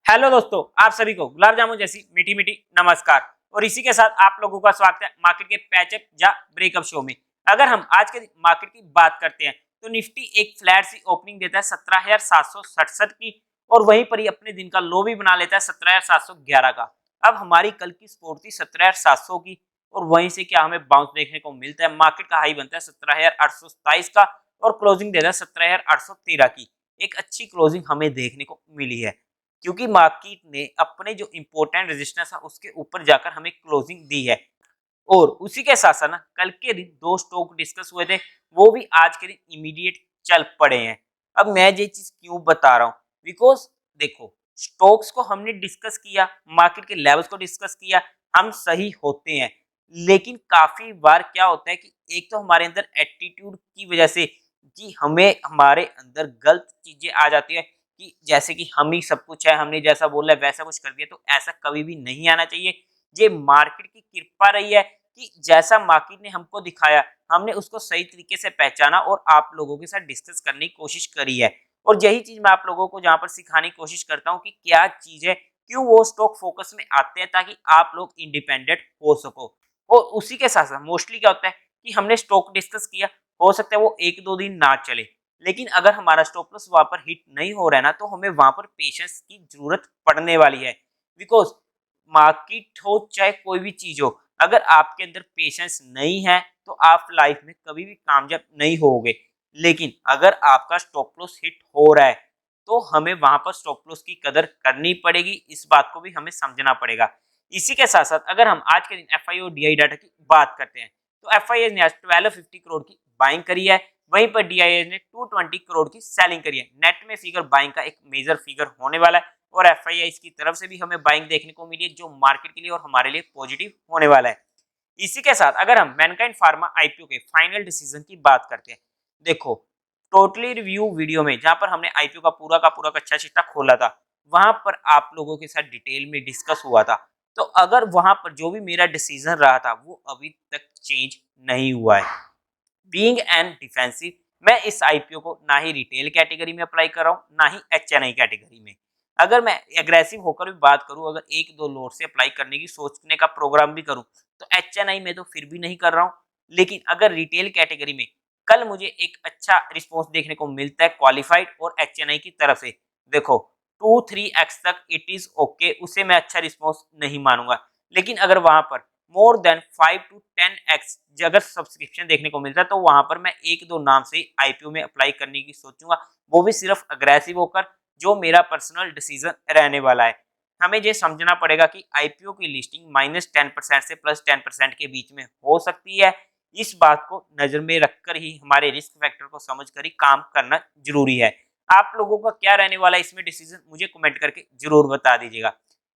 Hello दोस्तों, आप सभी को गुलाब जामुन जैसी मीठी मीठी नमस्कार। और इसी के साथ आप लोगों का स्वागत है मार्केट के पैचअप या ब्रेकअप शो में। अगर हम आज के मार्केट की बात करते हैं तो निफ्टी एक फ्लैट सी ओपनिंग देता है 17,767 की, और वहीं पर ही अपने दिन का लो भी बना लेता है 17,711 का। अब हमारी कल की स्पोर्ट थी 17,700 की, और वहीं से क्या हमें बाउंस देखने को मिलता है। मार्केट का हाई बनता है 17,827 का और क्लोजिंग देता है 17,813 की। एक अच्छी क्लोजिंग हमें देखने को मिली है, क्योंकि मार्केट ने अपने जो इंपॉर्टेंट रेजिस्टेंस है उसके ऊपर जाकर हमें क्लोजिंग दी है। और उसी के साथ साथ ना कल के दिन दो स्टॉक डिस्कस हुए थे, वो भी आज के दिन इमीडिएट चल पड़े हैं। अब मैं ये चीज क्यों बता रहा हूँ, बिकॉज देखो, स्टॉक्स को हमने डिस्कस किया, मार्केट के लेवल्स को डिस्कस किया, हम सही होते हैं। लेकिन काफी बार क्या होता है कि एक तो हमारे अंदर एटीट्यूड की वजह से कि हमें हमारे अंदर गलत चीजें आ जाती है, कि जैसे कि हम ही सब कुछ है, हमने जैसा बोला है वैसा कुछ कर दिया। तो ऐसा कभी भी नहीं आना चाहिए। ये मार्केट की कृपा रही है कि जैसा मार्केट ने हमको दिखाया, हमने उसको सही तरीके से पहचाना और आप लोगों के साथ डिस्कस करने की कोशिश करी है। और यही चीज मैं आप लोगों को जहां पर सिखाने की कोशिश करता हूँ कि क्या चीज है, क्यों वो स्टॉक फोकस में आते हैं, ताकि आप लोग इंडिपेंडेंट हो सको। और उसी के साथ साथ मोस्टली क्या होता है कि हमने स्टॉक डिस्कस किया, हो सकता है वो एक दो दिन ना चले, लेकिन अगर हमारा स्टॉप लॉस वहां पर हिट नहीं हो रहा है ना, तो हमें वहां पर पेशेंस की जरूरत पड़ने वाली है। बिकॉज मार्केट हो चाहे कोई भी चीज हो, अगर आपके अंदर पेशेंस नहीं है तो आप लाइफ में कभी भी कामयाब नहीं होगे। लेकिन अगर आपका स्टॉप लॉस हिट हो रहा है तो हमें वहां पर स्टॉप लॉस की कदर करनी पड़ेगी, इस बात को भी हमें समझना पड़ेगा। इसी के साथ साथ अगर हम आज के दिन एफ आई और डी आई डाटा की बात करते हैं, तो एफ आई ने आज 1250 करोड़ की बाइंग करी है, वहीं पर डीआईएस ने 220 करोड़ की सेलिंग करी है। नेट में फिगर बाइंग का एक मेजर फिगर होने वाला है, और एफआईआई की तरफ से भी हमें बाइंग देखने को मिली है, जो मार्केट के लिए और हमारे लिए पॉजिटिव होने वाला है। इसी के साथ अगर हम मैनकाइंड फार्मा आईपीओ के फाइनल डिसीजन की बात करते हैं, देखो, टोटली रिव्यू वीडियो में जहां पर हमने आईपीओ का पूरा कच्चा चिट्ठा खोला था, वहां पर आप लोगों के साथ डिटेल में डिस्कस हुआ था। तो अगर वहां पर जो भी मेरा डिसीजन रहा था वो अभी तक चेंज नहीं हुआ है। बीइंग एन डिफेंसिव, मैं इस आईपीओ को ना ही रिटेल कैटेगरी में अप्लाई कर रहा हूँ ना ही एचएनआई कैटेगरी में। अगर मैं एग्रेसिव होकर भी बात करूं, अगर एक दो लोड से अप्लाई करने की सोचने का प्रोग्राम भी करूं, तो एचएनआई में तो फिर भी नहीं कर रहा हूं। लेकिन अगर रिटेल कैटेगरी में कल मुझे एक अच्छा रिस्पॉन्स देखने को मिलता है क्वालिफाइड और एचएनआई की तरफ से, देखो 2-3x तक इट इज ओके, उसे मैं अच्छा रिस्पॉन्स नहीं मानूंगा। लेकिन अगर वहां पर मोर देन 5-10x अगर सब्सक्रिप्शन देखने को मिलता है, तो वहां पर मैं एक दो नाम से आईपीओ में अप्लाई करने की सोचूंगा, वो भी सिर्फ अग्रेसिव होकर, जो मेरा पर्सनल डिसीजन रहने वाला है। हमें ये समझना पड़ेगा कि आईपीओ की लिस्टिंग -10% से +10% के बीच में हो सकती है। इस बात को नजर में रखकर ही हमारे रिस्क फैक्टर को समझकर ही काम करना जरूरी है। आप लोगों का क्या रहने वाला है इसमें डिसीजन, मुझे कमेंट करके जरूर बता दीजिएगा।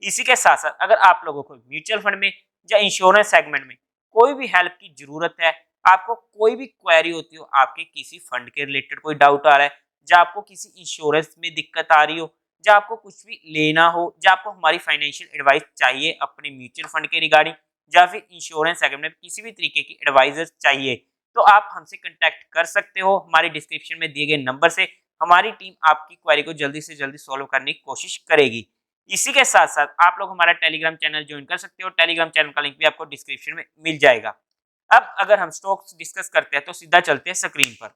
इसी के साथ साथ अगर आप लोगों को म्यूचुअल फंड में या इंश्योरेंस सेगमेंट में कोई भी हेल्प की जरूरत है, आपको कोई भी क्वेरी होती हो, आपके किसी फंड के रिलेटेड कोई डाउट आ रहा है, या आपको किसी इंश्योरेंस में दिक्कत आ रही हो, या आपको कुछ भी लेना हो, या आपको हमारी फाइनेंशियल एडवाइस चाहिए अपने म्यूचुअल फंड के रिगार्डिंग, या फिर इंश्योरेंस सेगमेंट में किसी भी तरीके की एडवाइजर चाहिए, तो आप हमसे कंटेक्ट कर सकते हो हमारे डिस्क्रिप्शन में दिए गए नंबर से। हमारी टीम आपकी क्वेरी को जल्दी से जल्दी सॉल्व करने की कोशिश करेगी। इसी के साथ साथ आप लोग हमारा टेलीग्राम चैनल ज्वाइन कर सकते हो, टेलीग्राम चैनल का लिंक भी आपको डिस्क्रिप्शन में मिल जाएगा। अब अगर हम स्टॉक्स डिस्कस करते हैं तो सीधा चलते हैं स्क्रीन पर।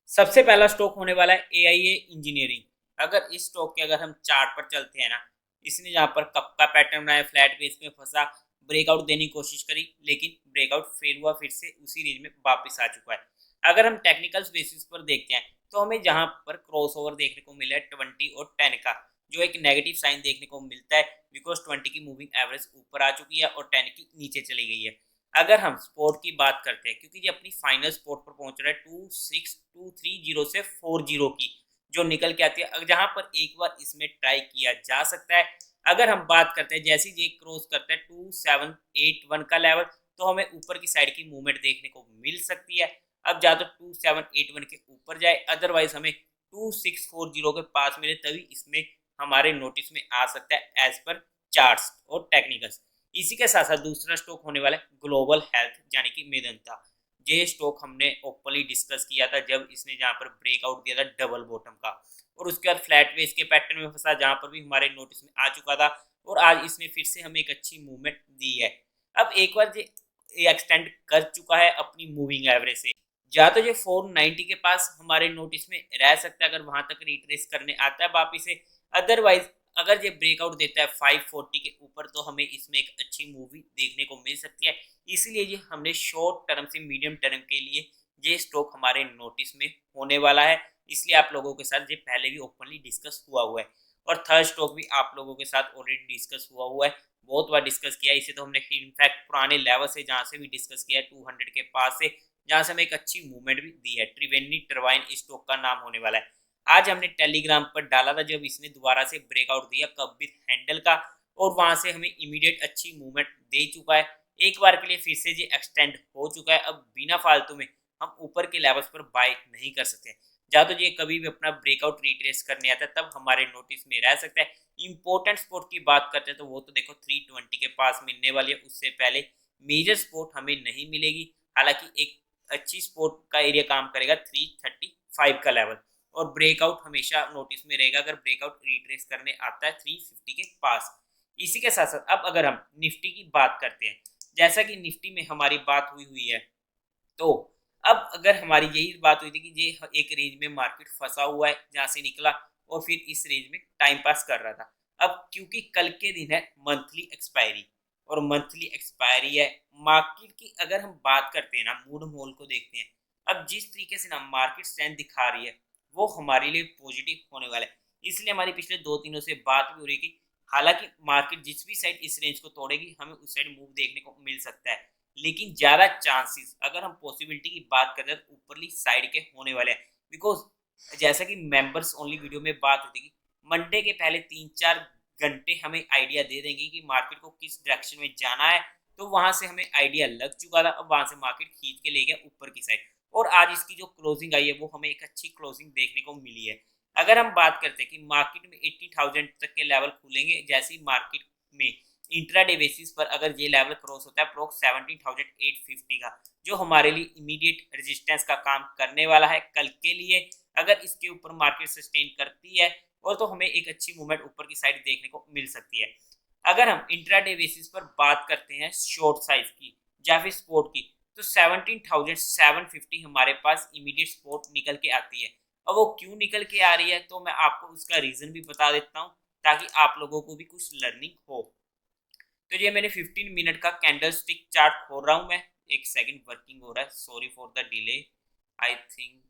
सबसे पहला स्टॉक होने वाला है एआईए इंजीनियरिंग। अगर इस स्टॉक के अगर हम चार्ट पर चलते हैं ना, इसने जहाँ पर कप का पैटर्न बनाया, फ्लैट बेस में फंसा, ब्रेकआउट देने की कोशिश करी, लेकिन ब्रेकआउट फेल हुआ, फिर से उसी रेंज में वापस आ चुका है। अगर हम टेक्निकल बेसिस पर देखते हैं तो हमें जहाँ पर क्रॉस ओवर देखने को मिला है 20 और 10 का, जो एक नेगेटिव साइन देखने को मिलता है, बिकॉज 20 की मूविंग एवरेज ऊपर आ चुकी है और 10 की नीचे चली गई है। अगर हम स्पोर्ट की बात करते हैं, क्योंकि ये अपनी फाइनल स्पोर्ट पर पहुंच रहा है 26230 से 40 की, जो निकल के आती है, जहां पर एक बार इसमें ट्राई किया जा सकता है। अगर हम बात करते हैं जैसे ये क्रॉस करता है 2781 का लेवल, तो हमें ऊपर की साइड की मूवमेंट देखने को मिल सकती है। अब या तो 2781 के ऊपर जाए, अदरवाइज हमें 2640 के पास मिले, तभी इसमें हमारे नोटिस में आ सकता है एज पर चार्ट्स और टेक्निकल्स। इसी के साथ साथ दूसरा स्टॉक होने वाला है ग्लोबल हेल्थ, यानी कि मेदंता। ये स्टॉक हमने ओपनली डिस्कस किया था जब इसने जहां पर ब्रेकआउट दिया था डबल बॉटम का, और उसके बाद फ्लैट बेस के पैटर्न में फंसा जहां पर भी हमारे नोटिस में आ चुका था, और आज इसने फिर से हमें एक अच्छी मूवमेंट दी है। अब एक बार ये एक्सटेंड कर चुका है अपनी मूविंग एवरेज से, या तो ये 490 के पास हमारे नोटिस में रह सकता है अगर वहां तक रिट्रेस करने आता है वापिस से। अदरवाइज अगर ये ब्रेकआउट देता है 540 के ऊपर तो हमें इसमें एक अच्छी मूवी देखने को मिल सकती है। इसीलिए ये हमने शॉर्ट टर्म से मीडियम टर्म के लिए ये स्टॉक हमारे नोटिस में होने वाला है, इसलिए आप लोगों के साथ ये पहले भी ओपनली डिस्कस हुआ है। और थर्ड स्टॉक भी आप लोगों के साथ ऑलरेडी डिस्कस हुआ है, बहुत बार डिस्कस किया है इसे, तो हमने इनफैक्ट पुराने लेवल से जहाँ से भी डिस्कस किया है 200 के पास से, जहाँ से हमें एक अच्छी मूवमेंट भी दी है। त्रिवेणी टरबाइन स्टॉक का नाम होने वाला है। आज हमने टेलीग्राम पर डाला था जब इसने दोबारा से ब्रेकआउट दिया कब विद हैंडल का, और वहां से हमें इमीडिएट अच्छी मूवमेंट दे चुका है। एक बार के लिए फिर से ये एक्सटेंड हो चुका है। अब बिना फालतू में हम ऊपर के लेवल्स पर बाय नहीं कर सकते, या तो ये कभी भी अपना ब्रेकआउट रिट्रेस करने आता है तब हमारे नोटिस में रह सकता है। इंपॉर्टेंट स्पोर्ट की बात करते हैं तो वो तो देखो 320 के पास मिलने वाली है, उससे पहले मेजर स्पोर्ट हमें नहीं मिलेगी। हालांकि एक अच्छी स्पोर्ट का एरिया काम करेगा 335 का लेवल, और ब्रेकआउट हमेशा नोटिस में रहेगा अगर ब्रेकआउट रिट्रेस करने आता है 350 के पास। इसी के साथ साथ अब अगर हम निफ्टी की बात करते हैं, जैसा कि निफ्टी में हमारी बात हुई हुई है, तो अब अगर हमारी यही बात हुई थी कि ये एक रेंज में मार्केट फंसा हुआ है जहां से निकला और फिर इस रेंज में टाइम पास कर रहा था। अब क्योंकि कल के दिन है मंथली एक्सपायरी, और मंथली एक्सपायरी है मार्केट की, अगर हम बात करते हैं ना मूड मोल को देखते हैं, अब जिस तरीके से ना मार्केट स्ट्रेंथ दिखा रही है वो हमारे लिए पॉजिटिव होने वाला है। इसलिए हमारी पिछले 2 दिनों से बात भी हो रही है कि हालांकि मार्केट जिस भी साइड इस रेंज को तोड़ेगी हमें उस साइड मूव देखने को मिल सकता है, लेकिन ज्यादा चांसेस अगर हम पॉसिबिलिटी की बात करें तो ऊपरली साइड के होने वाले हैं। बिकॉज जैसा कि मेंबर्स ओनली वीडियो में बात होती है, मंडे के पहले 3-4 घंटे हमें आइडिया दे देंगे कि मार्केट को किस डायरेक्शन में जाना है, तो वहां से हमें आइडिया लग चुका था। अब वहां से मार्केट खींच के ले गया ऊपर की साइड, और आज इसकी जो क्लोजिंग आई है वो हमें एक अच्छी क्लोजिंग देखने को मिली है। अगर हम बात करते हैं कि मार्केट में 80,000 तक के लेवल खुलेंगे, जैसे ही मार्केट में इंट्राडे बेसिस पर अगर ये लेवल क्रॉस होता है अप्रोक्स 17,850 का, जो हमारे लिए इमीडिएट रेजिस्टेंस का काम करने वाला है कल के लिए, अगर इसके ऊपर मार्केट सस्टेन करती है और तो हमें एक अच्छी मूवमेंट ऊपर की साइड देखने को मिल सकती है। अगर हम इंट्राडे बेसिस पर बात करते हैं शॉर्ट साइज की या फिर स्पोर्ट की, तो 17,750 हमारे पास इमीडिएट सपोर्ट निकल के आती है। और वो क्यों निकल के आ रही है तो मैं आपको उसका रीजन भी बता देता हूँ ताकि आप लोगों को भी कुछ लर्निंग हो। तो ये मैंने 15 मिनट का कैंडल स्टिक चार्ट खोल रहा हूँ मैं, एक सेकंड वर्किंग हो रहा है, sorry for the delay, I think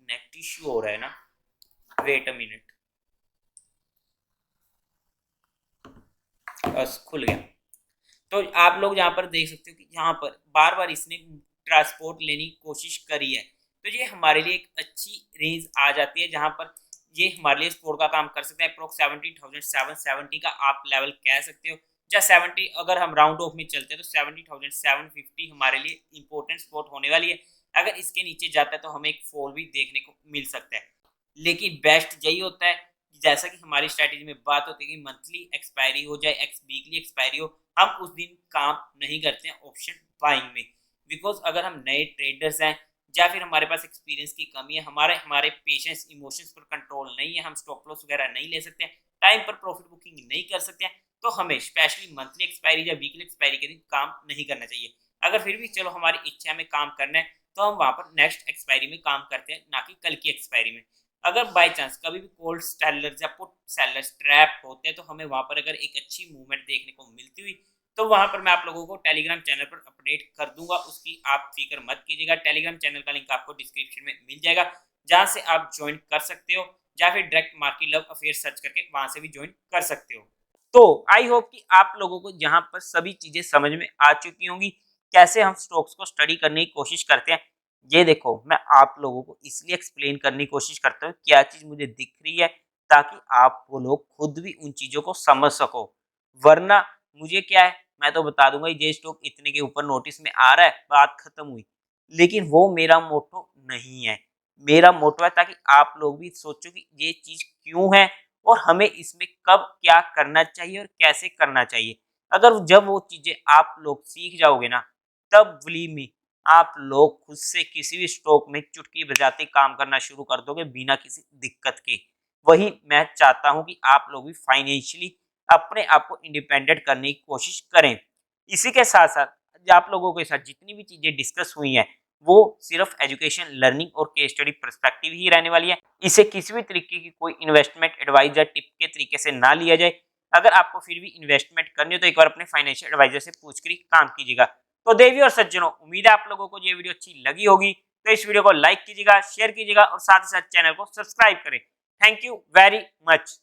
net issue हो रहा है ना, वेट अ मिनट, बस खुल गया। तो आप लोग यहाँ पर देख सकते हो कि यहाँ पर बार बार इसने ट्रांसपोर्ट लेने की कोशिश करी है, तो ये हमारे लिए एक अच्छी रेंज आ जाती है जहां पर ये हमारे लिए सपोर्ट का काम कर सकता है। अप्रोक्स 17,770 का आप लेवल कह सकते हो, या 70 अगर हम राउंड ऑफ में चलते हैं तो 17,750 हमारे लिए इंपॉर्टेंट सपोर्ट होने वाली है। अगर इसके नीचे जाता है तो हमें एक फॉल भी देखने को मिल सकता है, लेकिन बेस्ट यही होता है जैसा कि हमारी स्ट्रैटेजी में बात होती है कि मंथली एक्सपायरी हो चाहे वीकली एक्सपायरी हो, हम उस दिन काम नहीं करते हैं ऑप्शन बाइंग में। बिकॉज अगर हम नए ट्रेडर्स हैं या फिर हमारे पास एक्सपीरियंस की कमी है, हमारे हमारे पेशेंस इमोशंस पर कंट्रोल नहीं है, हम स्टॉप लॉस वगैरह नहीं ले सकते हैं, टाइम पर प्रॉफिट बुकिंग नहीं कर सकते हैं, तो हमें स्पेशली मंथली एक्सपायरी या वीकली एक्सपायरी के दिन काम नहीं करना चाहिए। अगर फिर भी चलो हमारी इच्छा में काम करना है तो हम वहां पर नेक्स्ट एक्सपायरी में काम करते हैं, ना कि कल की एक्सपायरी में। अगर बाय चांस कभी भी कोल्ड सेलर्स या पुट सेलर्स ट्रैप होते हैं तो हमें वहां पर अगर एक अच्छी मूवमेंट देखने को मिलती हुई तो वहां पर मैं आप लोगों को टेलीग्राम चैनल पर अपडेट कर दूंगा, उसकी आप फिक्र मत कीजिएगा। टेलीग्राम चैनल का लिंक आपको डिस्क्रिप्शन में मिल जाएगा, जहां से आप ज्वाइन कर सकते हो, या फिर direct market love affair search करके वहां से भी ज्वाइन कर सकते हो। तो आई होप कि आप लोगों को यहाँ पर सभी चीजें समझ में आ चुकी होंगी, कैसे हम स्टॉक्स को स्टडी करने की कोशिश करते हैं। ये देखो मैं आप लोगों को इसलिए एक्सप्लेन करने की कोशिश करता हूँ क्या चीज मुझे दिख रही है, ताकि आप वो लोग खुद भी उन चीजों को समझ सको। वरना मुझे क्या है, मैं तो बता दूंगा ये स्टॉक इतने के ऊपर नोटिस में आ रहा है, बात खत्म हुई। लेकिन वो मेरा मोटो नहीं है। मेरा मोटो है ताकि आप लोग भी सोचो कि ये चीज क्यों है और हमें इसमें कब क्या करना चाहिए और कैसे करना चाहिए। अगर जब वो चीजें आप लोग सीख जाओगे ना, तब बिलीव मी आप लोग खुद से किसी भी स्टॉक में चुटकी बजाते काम करना शुरू कर दोगे बिना किसी दिक्कत के। वही मैं चाहता हूं कि आप लोग भी फाइनेंशियली अपने आप को इंडिपेंडेंट करने की कोशिश करें। इसी के साथ साथ आप लोगों के साथ जितनी भी चीजें डिस्कस हुई हैं वो सिर्फ एजुकेशन, लर्निंग और केस स्टडी पर्सपेक्टिव ही रहने वाली है। इसे किसी भी तरीके की कोई इन्वेस्टमेंट एडवाइस या टिप के तरीके से ना लिया जाए। अगर आपको फिर भी इन्वेस्टमेंट करनी हो तो एक बार अपने फाइनेंशियल एडवाइजर से पूछ कर काम कीजिएगा। तो देवी और सज्जनों, उम्मीद है आप लोगों को ये वीडियो अच्छी लगी होगी। तो इस वीडियो को लाइक कीजिएगा, शेयर कीजिएगा और साथ ही साथ चैनल को सब्सक्राइब करें। Thank you very much.